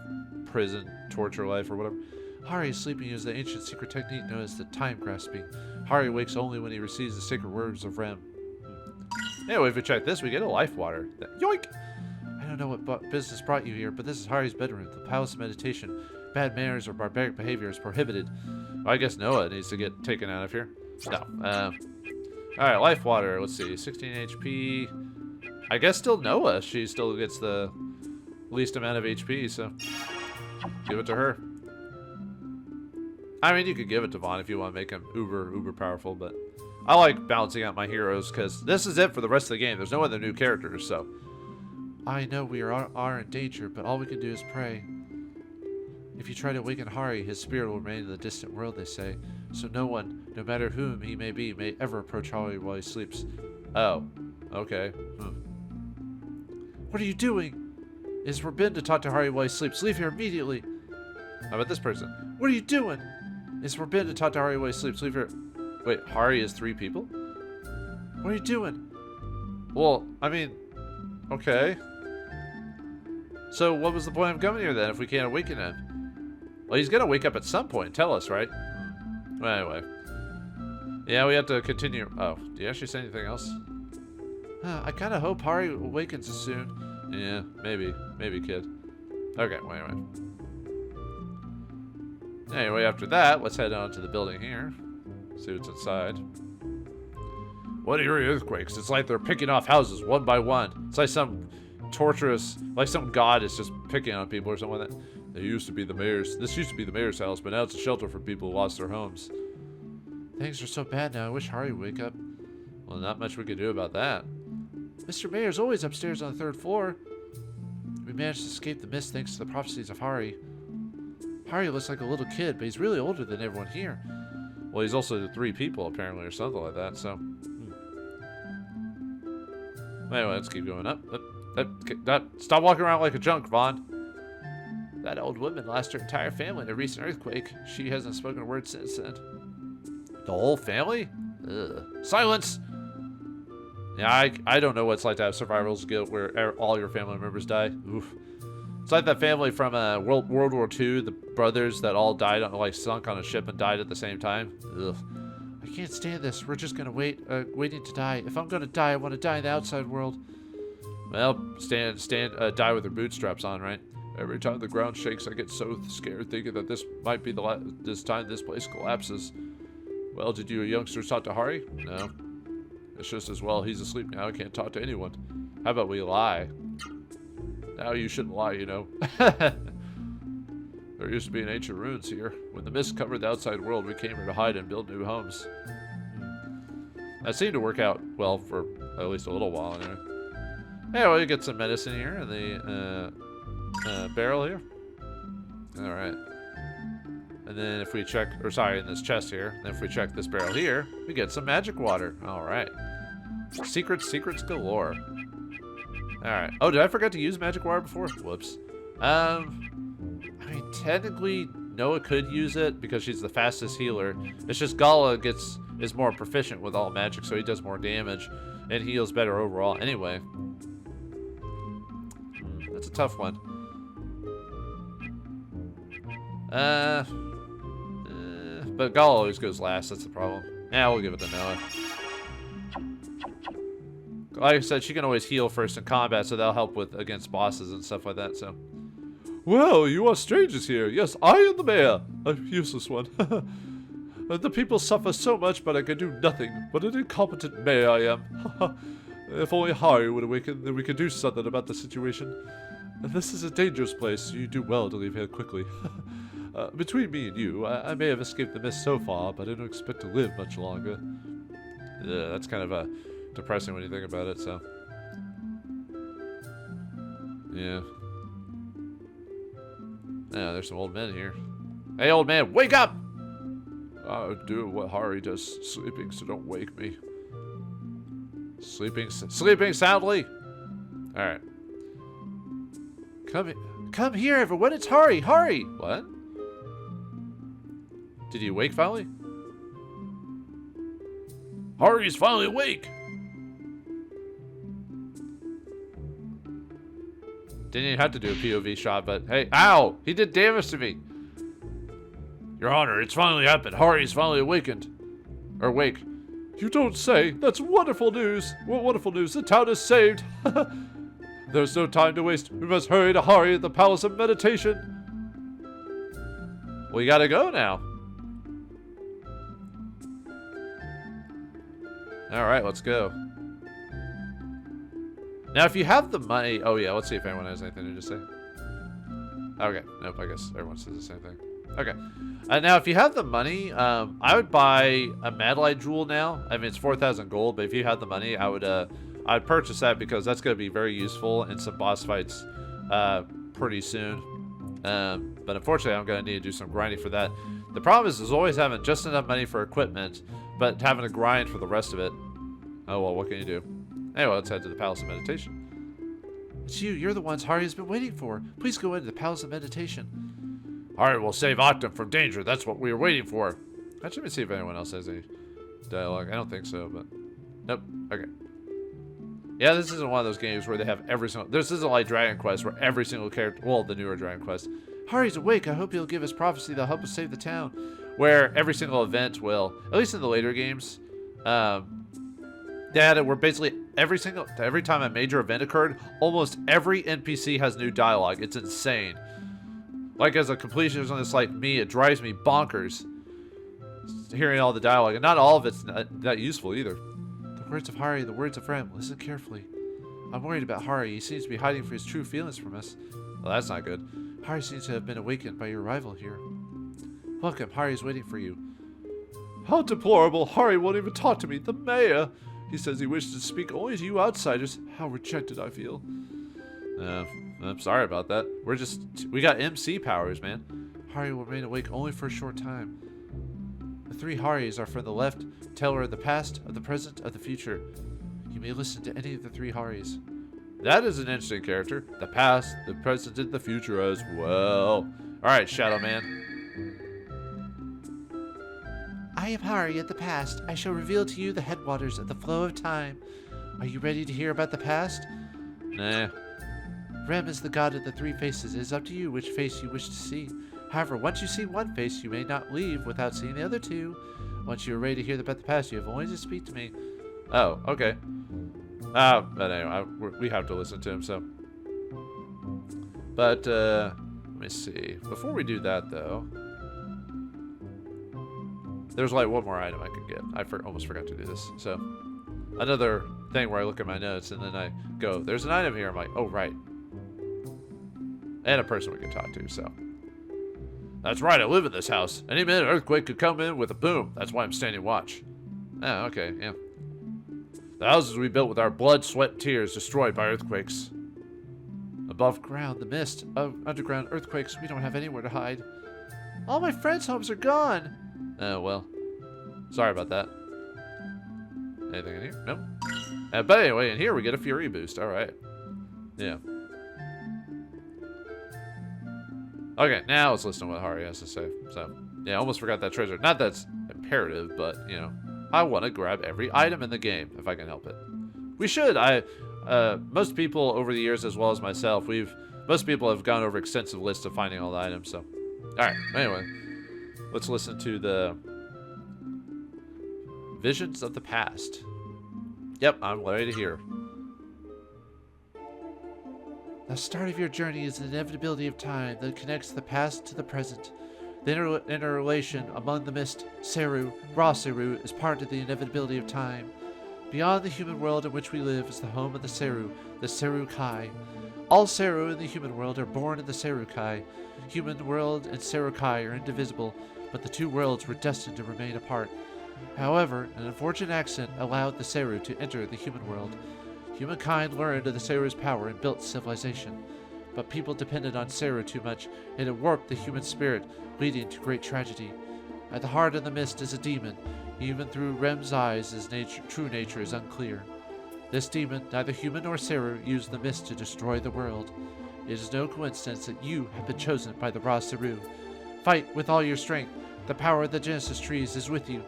prison, torture life, or whatever. Hari is sleeping using the ancient secret technique known as the time grasping. Hari wakes only when he receives the sacred words of Rem. Anyway, if we check this, we get a life water. Yoink! I don't know what business brought you here, but this is Hari's bedroom, the Palace of Meditation. Bad manners or barbaric behavior is prohibited. Well, I guess Noah needs to get taken out of here. No. Alright, life water. Let's see. 16 HP. I guess still Noah. She still gets the least amount of HP, so give it to her. I mean, you could give it to Vaughn if you want to make him uber powerful, but I like balancing out my heroes because this is it for the rest of the game. There's no other new characters, so. I know we are in danger, but all we can do is pray. If you try to awaken Hari, his spirit will remain in the distant world, they say. So no one, no matter whom he may be, may ever approach Hari while he sleeps. Oh, okay. What are you doing? It is forbidden to talk to Hari while he sleeps. Leave here immediately. How about this person? What are you doing? It's forbidden to talk to Hari while he sleeps. Leave here. Wait, Hari is 3 people? What are you doing? Well, I mean, okay. So what was the point of coming here then if we can't awaken him? Well, he's gonna wake up at some point and tell us, right? Well, anyway. Yeah, we have to continue. Oh, do you actually say anything else? I kind of hope Hari awakens soon. Yeah, maybe, kid. Okay, well, anyway. Anyway, after that, let's head on to the building here. See what's inside. What eerie earthquakes. It's like they're picking off houses one by one. It's like some torturous, like some god is just picking on people or something like that. This used to be the mayor's house, but now it's a shelter for people who lost their homes. Things are so bad now. I wish Hari would wake up. Well, not much we could do about that. Mr. Mayor's always upstairs on the 3rd floor. We managed to escape the mist thanks to the prophecies of Hari. Hari looks like a little kid, but he's really older than everyone here. Well, he's also the 3 people, apparently, or something like that, so. Anyway, let's keep going up. Stop walking around like a junk, Vaughn. That old woman lost her entire family in a recent earthquake. She hasn't spoken a word since then. The whole family? Ugh. Silence! Yeah, I don't know what it's like to have survival's guilt where all your family members die. Oof. It's like that family from World War II, the brothers that all died, sunk on a ship and died at the same time. Ugh. I can't stand this. We're just gonna waiting to die. If I'm gonna die, I want to die in the outside world. Well, die with your bootstraps on, right? Every time the ground shakes, I get so scared thinking that this might be this time this place collapses. Well, did you youngsters talk to Hari? No. It's just as well he's asleep now. I can't talk to anyone. How about we lie? Now you shouldn't lie, you know. There used to be ancient ruins here. When the mist covered the outside world, we came here to hide and build new homes. That seemed to work out well for at least a little while anyway. Yeah, well, you get some medicine here in the barrel here. Alright. And then if we check, or sorry, in this chest here, then if we check this barrel here, we get some magic water. Alright. Secrets galore. Alright. Oh, did I forget to use magic water before? Whoops. I mean, technically, Noah could use it because she's the fastest healer. It's just Gala is more proficient with all magic, so he does more damage and heals better overall. Anyway. That's a tough one. But Gala always goes last, that's the problem. Yeah, we'll give it to Noah. Like I said, she can always heal first in combat, so that'll help against bosses and stuff like that, so. Well, you are strangers here. Yes, I am the mayor. A useless one. The people suffer so much, but I can do nothing. But an incompetent mayor I am. If only Hari would awaken, then we could do something about the situation. This is a dangerous place, so you do well to leave here quickly. Between me and you, I may have escaped the mist so far, but I don't expect to live much longer. Yeah, that's kind of depressing when you think about it, so. Yeah. Yeah, there's some old men here. Hey, old man, wake up! I'll do what Hari does, sleeping, so don't wake me. Sleeping soundly? Alright. Come here, everyone, it's Hari! Hari! What? Did he wake finally? Hari's finally awake! Didn't even have to do a POV shot, but hey, ow! He did damage to me! Your Honor, it's finally happened. Hari's finally awakened. Or awake. You don't say. That's wonderful news. What wonderful news. The town is saved. There's no time to waste. We must hurry to Hari at the Palace of Meditation. We gotta go now. Alright, let's go. Now, if you have the money... Oh, yeah, let's see if anyone has anything to say. Okay. Nope, I guess everyone says the same thing. Okay. Now, if you have the money, I would buy a Madlight Jewel now. I mean, it's 4,000 gold, but if you had the money, I'd purchase that because that's going to be very useful in some boss fights pretty soon. But unfortunately, I'm going to need to do some grinding for that. The problem is always having just enough money for equipment, but having to grind for the rest of it. Oh, well, what can you do? Anyway, let's head to the Palace of Meditation. It's you. You're the ones Hari has been waiting for. Please go into the Palace of Meditation. Hari will save Octam from danger. That's what we were waiting for. Actually, let me see if anyone else has any dialogue. I don't think so, but... Nope. Okay. Yeah, this isn't one of those games where they have every single... This isn't like Dragon Quest where every single character... Well, the newer Dragon Quest. Hari's awake. I hope he'll give us prophecy that'll help us save the town. Where every single event will... At least in the later games... They had it where basically every time a major event occurred, almost every NPC has new dialogue. It's insane. Like as a completionist on this like me, it drives me bonkers hearing all the dialogue, and not all of it's that useful either. The words of Hari, the words of Rem. Listen carefully. I'm worried about Hari. He seems to be hiding for his true feelings from us. Well, that's not good. Hari seems to have been awakened by your arrival here. Welcome. Hari is waiting for you. How deplorable. Hari won't even talk to me. The mayor. He says he wishes to speak only to you outsiders. How rejected I feel. I'm sorry about that. We got MC powers, man. Hari will remain awake only for a short time. The three Haris are from the left, teller of the past, of the present, of the future. You may listen to any of the three Haris. That is an interesting character. The past, the present, and the future as well. Alright, Shadow Man. I am Hari of the past. I shall reveal to you the headwaters of the flow of time. Are you ready to hear about the past? Nah. Rem is the god of the three faces. It is up to you which face you wish to see. However, once you see one face, you may not leave without seeing the other two. Once you are ready to hear about the past, you have only to speak to me. Oh, okay. But anyway, we have to listen to him, so. But, let me see. Before we do that, though, there's like one more item I could get. I almost forgot to do this. So, another thing where I look at my notes and then I go, there's an item here. I'm like, oh, right. And a person we can talk to, so. That's right, I live in this house. Any minute, an earthquake could come in with a boom. That's why I'm standing watch. Oh, okay, yeah. The houses we built with our blood, sweat, and tears destroyed by earthquakes. Above ground, the mist of underground earthquakes, we don't have anywhere to hide. All my friends' homes are gone. Oh, well. Sorry about that. Anything in here? No. But anyway, in here we get a fury boost. Alright. Yeah. Okay, now let's listen to what Hari has to say. So, yeah, I almost forgot that treasure. Not that's imperative, but, you know, I want to grab every item in the game, if I can help it. We should. Most people over the years, as well as myself, most people have gone over extensive lists of finding all the items, so. Alright, anyway. Let's listen to the Visions of the Past. Yep, I'm ready to hear. The start of your journey is the inevitability of time that connects the past to the present. The interrelation among the mist, Seru, raw Seru, is part of the inevitability of time. Beyond the human world in which we live is the home of the Seru Kai. All Seru in the human world are born in the Seru Kai. Human world and Seru Kai are indivisible, but the two worlds were destined to remain apart. However, an unfortunate accident allowed the Seru to enter the human world. Humankind learned of the Seru's power and built civilization. But people depended on Seru too much, and it warped the human spirit, leading to great tragedy. At the heart of the mist is a demon. Even through Rem's eyes, his true nature is unclear. This demon, neither human nor Seru, used the mist to destroy the world. It is no coincidence that you have been chosen by the raw Seru. Fight with all your strength. The power of the Genesis trees is with you.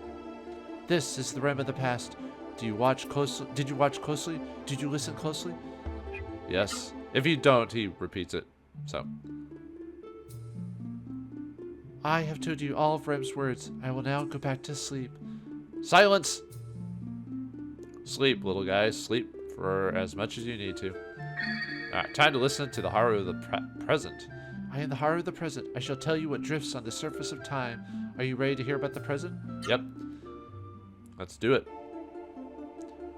This is the Rem of the past. Did you watch closely? Did you listen closely? Yes. If you don't, he repeats it. So. I have told you all of Rem's words. I will now go back to sleep. Silence! Sleep, little guys. Sleep for as much as you need to. Alright, time to listen to the Haru of the present. I am the Haru of the present. I shall tell you what drifts on the surface of time. Are you ready to hear about the present? Yep. Let's do it.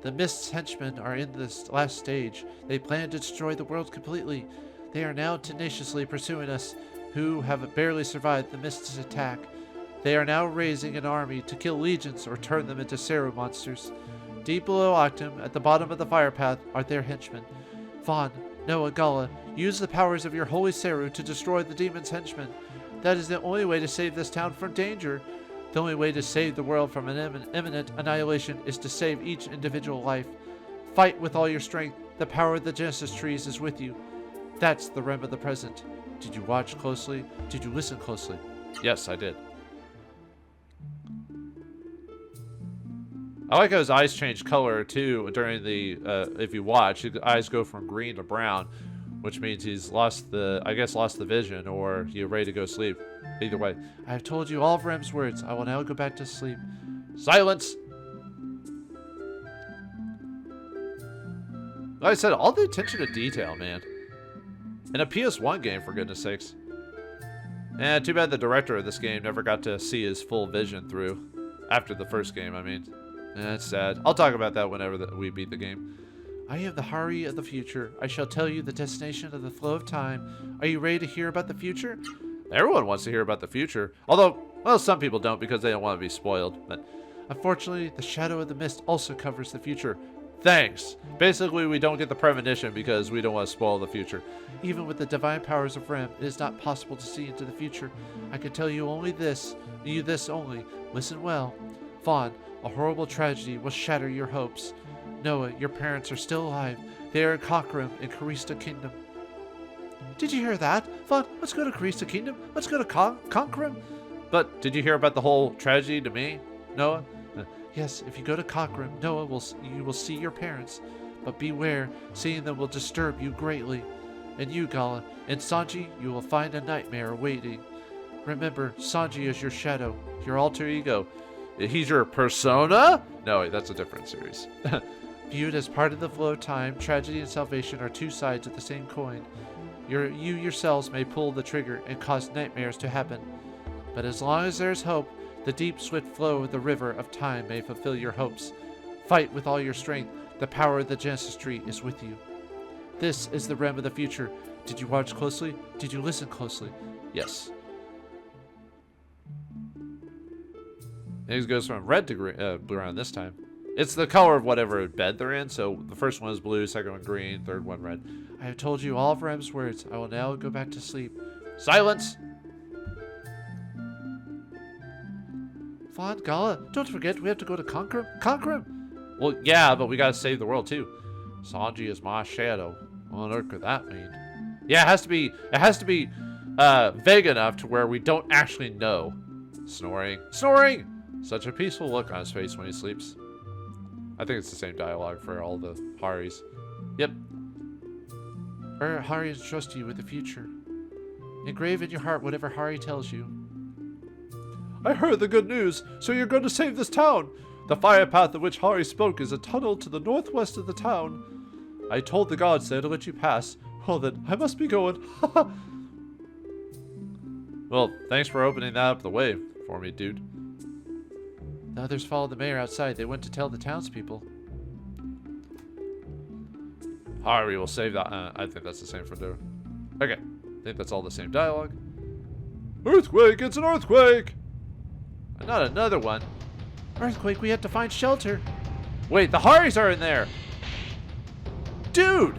The Mist's henchmen are in this last stage. They plan to destroy the world completely. They are now tenaciously pursuing us, who have barely survived the Mist's attack. They are now raising an army to kill legions or turn them into Seru monsters. Deep below Octam, at the bottom of the fire path, are their henchmen. Vahn, Noah, Gala, use the powers of your holy Seru to destroy the demon's henchmen. That is the only way to save this town from danger. The only way to save the world from an imminent annihilation is to save each individual life. Fight with all your strength. The power of the Genesis trees is with you. That's the Rem of the present. Did you watch closely? Did you listen closely? Yes, I did. I like how his eyes change color too during the, if you watch, his eyes go from green to brown, which means he's lost the vision, or you're ready to go sleep. Either way. I have told you all of Rem's words. I will now go back to sleep. Silence! Like I said, all the attention to detail, man. In a PS1 game, for goodness sakes. Too bad the director of this game never got to see his full vision through. After the first game, I mean. That's sad. I'll talk about that whenever we beat the game. I am the Hari of the future. I shall tell you the destination of the flow of time. Are you ready to hear about the future? Everyone wants to hear about the future. Although, well, some people don't because they don't want to be spoiled. But unfortunately, the Shadow of the Mist also covers the future. Thanks. Basically, we don't get the premonition because we don't want to spoil the future. Even with the divine powers of Rem, it is not possible to see into the future. I can tell you only this. You this only. Listen well. Vaughn, a horrible tragedy will shatter your hopes. Noah, your parents are still alive. They are in Cockram in Karista Kingdom. Did you hear that? Vaughn, let's go to Karista Kingdom. Let's go to Cockram. But did you hear about the whole tragedy to me, Noah? Yes, if you go to Cockram, Noah, you will see your parents. But beware, seeing them will disturb you greatly. And you, Gala, in Sanji, you will find a nightmare awaiting. Remember, Sanji is your shadow, your alter ego. He's your persona? No, that's a different series. Viewed as part of the flow of time, tragedy and salvation are two sides of the same coin. You yourselves may pull the trigger and cause nightmares to happen. But as long as there is hope, the deep, swift flow of the river of time may fulfill your hopes. Fight with all your strength. The power of the Genesis tree is with you. This is the realm of the future. Did you watch closely? Did you listen closely? Yes. It goes from red to green, blue around this time. It's the color of whatever bed they're in. So the first one is blue, second one green, third one red. I have told you all of Rem's words. I will now go back to sleep. Silence! Vaughn, Gala, don't forget we have to go to Conquer him. Well, yeah, but we gotta save the world too. Sanji is my shadow. What on earth could that mean? Yeah, it has to be vague enough to where we don't actually know. Snoring. Snoring! Such a peaceful look on his face when he sleeps. I think it's the same dialogue for all the Haris. Yep. Hari entrusts you with the future. Engrave in your heart whatever Hari tells you. I heard the good news, so you're going to save this town. The fire path of which Hari spoke is a tunnel to the northwest of the town. I told the gods there to let you pass. Well then, I must be going. Well, thanks for opening that up the way for me, dude. The others followed the mayor outside. They went to tell the townspeople. Hari will save that. I think that's the same for there. Okay. I think that's all the same dialogue. Earthquake! It's an earthquake! Not another one. Earthquake, we have to find shelter. Wait, the Haris are in there! Dude!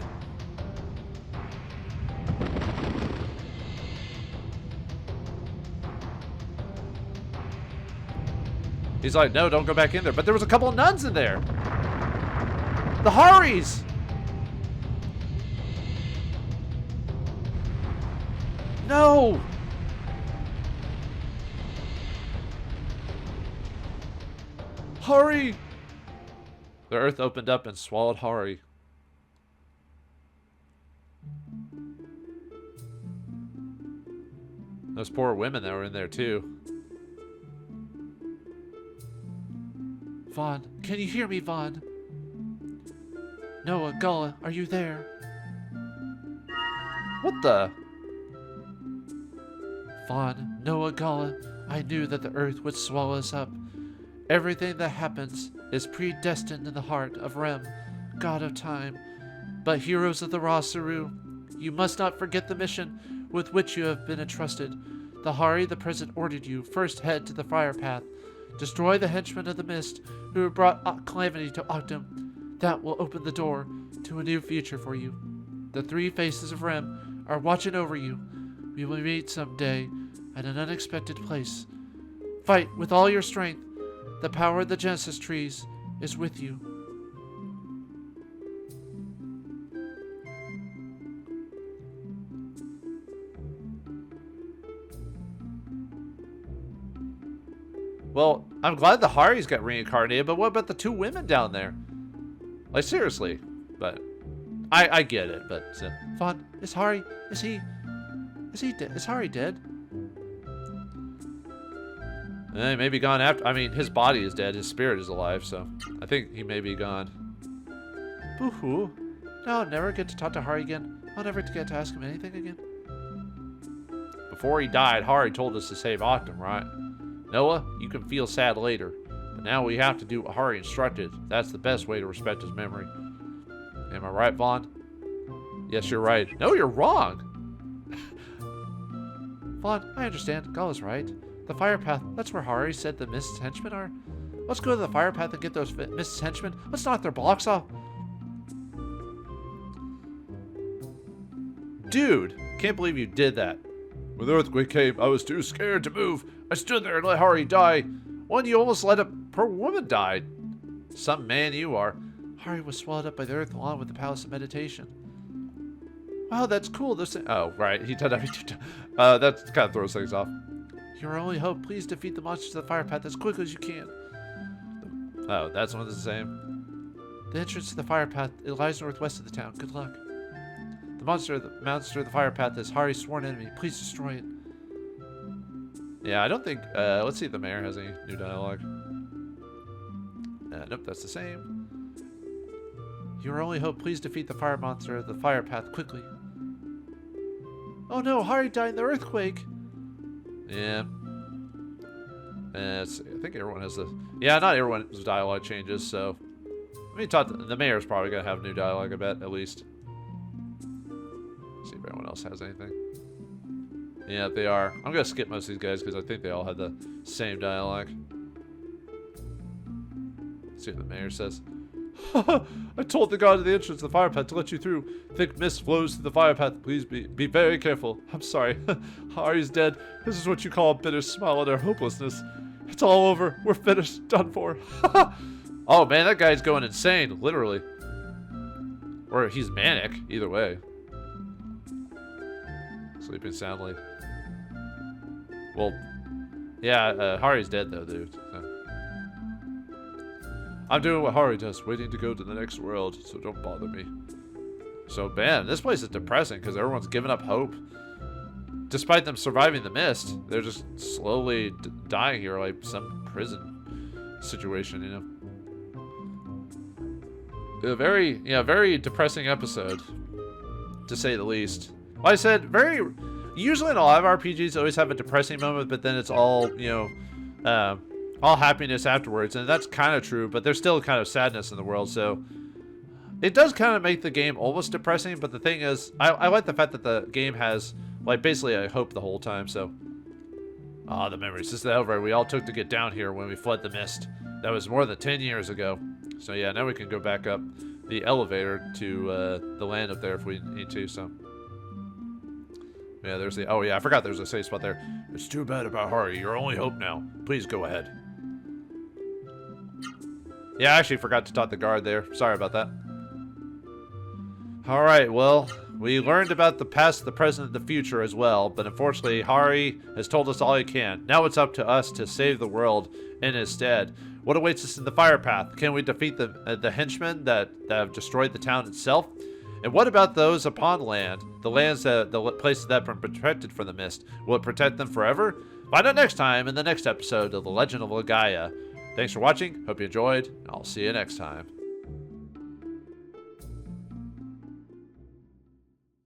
He's like, no, don't go back in there. But there was a couple of nuns in there. The Haris! No! Hari! The earth opened up and swallowed Hari. Those poor women that were in there too. Vaughn, can you hear me, Vaughn? Noah, Gala, are you there? What the? Vaughn, Noah, Gala, I knew that the earth would swallow us up. Everything that happens is predestined in the heart of Rem, god of time. But heroes of the Raw Seru, you must not forget the mission with which you have been entrusted. The Hari, the present, ordered you first head to the fire path. Destroy the henchmen of the mist who have brought calamity to Octam. That will open the door to a new future for you. The three faces of Rem are watching over you. We will meet someday at an unexpected place. Fight with all your strength. The power of the Genesis trees is with you. Well, I'm glad the Haris got reincarnated, but what about the two women down there? Like, seriously. But, I get it, but... Vaughn, is Hari dead? Is Hari dead? He may be gone after... I mean, his body is dead, his spirit is alive, so... I think he may be gone. Boo-hoo. No, I'll never get to talk to Hari again. I'll never get to ask him anything again. Before he died, Hari told us to save Octam, right? Noah, you can feel sad later, but now we have to do what Hari instructed. That's the best way to respect his memory. Am I right, Vaughn? Yes, you're right. No, you're wrong. Vaughn, I understand. Gala's right. The fire path, that's where Hari said the Mist's henchmen are. Let's go to the fire path and get those Mist's henchmen. Let's knock their blocks off. Dude, can't believe you did that. When the earthquake came, I was too scared to move. I stood there and let Hari die. When you almost let a poor woman die. Some man you are. Hari was swallowed up by the earth along with the Palace of Meditation. Wow, that's cool. Oh, right. He did that. That kind of throws things off. Your only hope. Please defeat the monsters of the fire path as quickly as you can. Oh, that's one of the same. The entrance to the fire path, it lies northwest of the town. Good luck. The monster of the fire path is Hari's sworn enemy. Please destroy it. Yeah, I don't think... let's see if the mayor has any new dialogue. Nope, that's the same. Your only hope. Please defeat the fire monster of the fire path quickly. Oh no, Hari died in the earthquake. Yeah. Let's see. I think everyone has the... Yeah, not everyone's dialogue changes, so... I mean, the mayor's probably going to have new dialogue, I bet, at least. See if anyone else has anything. Yeah, they are. I'm going to skip most of these guys because I think they all had the same dialogue. Let's see what the mayor says. I told the guard at the entrance of the fire path to let you through. Thick mist flows through the fire path. Please be very careful. I'm sorry. Hari's dead. This is what you call a bitter smile at our hopelessness. It's all over. We're finished. Done for. Oh man, that guy's going insane, literally. Or he's manic, either way. Sleeping soundly. Well, yeah, Hari's dead though, dude. So. I'm doing what Hari does, waiting to go to the next world, so don't bother me. So, man, this place is depressing because everyone's giving up hope. Despite them surviving the mist, they're just slowly dying here like some prison situation, you know. A very depressing episode, to say the least. Like I said, usually in a lot of RPGs always have a depressing moment, but then it's all, you know, all happiness afterwards, and that's kind of true, but there's still kind of sadness in the world, so it does kind of make the game almost depressing. But the thing is, I like the fact that the game has, like, basically a hope the whole time. So the memories. This is the elevator we all took to get down here when we fled the mist. That was more than 10 years ago. So yeah, now we can go back up the elevator to the land up there if we need to. So yeah, there's the... Oh yeah, I forgot there's a safe spot there. It's too bad about Hari. Your only hope now. Please go ahead. Yeah, I actually forgot to talk to the guard there. Sorry about that. Alright, well, we learned about the past, the present, and the future as well, but unfortunately, Hari has told us all he can. Now it's up to us to save the world in his stead. What awaits us in the fire path? Can we defeat the henchmen that have destroyed the town itself? And what about those upon land? The places that have been protected from the mist. Will it protect them forever? Find out next time in the next episode of The Legend of Legaia. Thanks for watching. Hope you enjoyed. I'll see you next time.